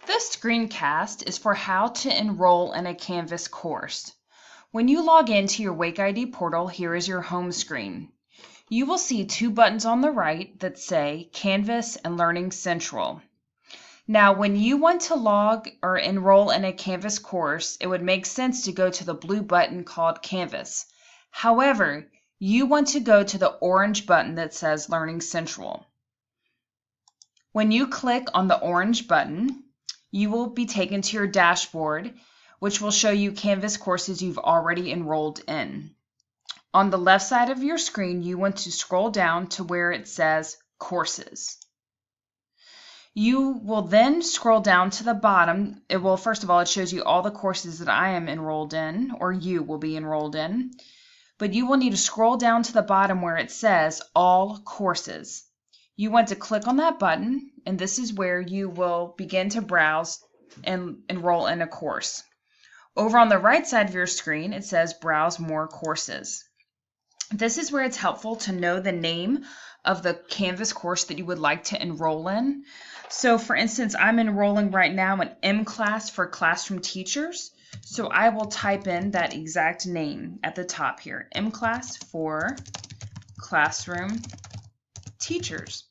This screencast is for how to enroll in a Canvas course. When you log into your Wake ID portal, here is your home screen. You will see two buttons on the right that say Canvas and Learning Central. Now, when you want to log or enroll in a Canvas course, it would make sense to go to the blue button called Canvas. However, you want to go to the orange button that says Learning Central. When you click on the orange button, you will be taken to your dashboard, which will show you Canvas courses you've already enrolled in. On the left side of your screen, you want to scroll down to where it says Courses. You will then scroll down to the bottom. First of all, it shows you all the courses that I am enrolled in, or you will be enrolled in. But you will need to scroll down to the bottom where it says All Courses. You want to click on that button, and this is where you will begin to browse and enroll in a course. Over on the right side of your screen, it says Browse More Courses. This is where it's helpful to know the name of the Canvas course that you would like to enroll in. So for instance, I'm enrolling right now in M-Class for Classroom Teachers. So I will type in that exact name at the top here, M-Class for Classroom Teachers.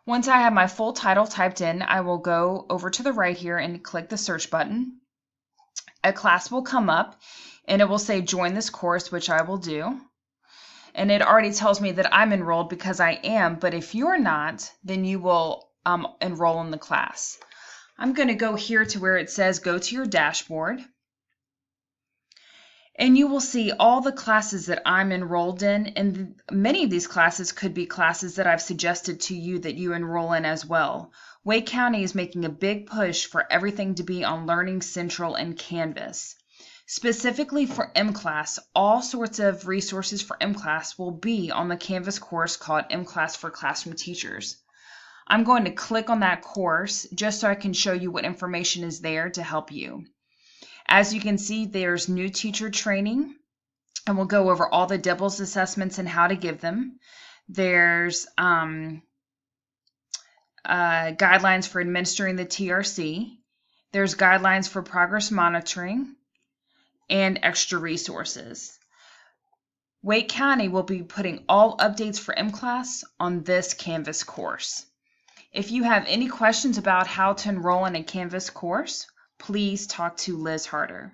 Once I have my full title typed in, I will go over to the right here and click the search button. A class will come up and it will say join this course, which I will do. And it already tells me that I'm enrolled because I am, but if you're not, then you will enroll in the class. I'm going to go here to where it says go to your dashboard. And you will see all the classes that I'm enrolled in, and many of these classes could be classes that I've suggested to you that you enroll in as well. Wake County is making a big push for everything to be on Learning Central and Canvas. Specifically for M-Class, all sorts of resources for M-Class will be on the Canvas course called M-Class for Classroom Teachers. I'm going to click on that course just so I can show you what information is there to help you. As you can see, there's new teacher training, and we'll go over all the DIBELS assessments and how to give them. There's guidelines for administering the TRC. There's guidelines for progress monitoring and extra resources. Wake County will be putting all updates for M-Class on this Canvas course. If you have any questions about how to enroll in a Canvas course, please talk to Liz Harder.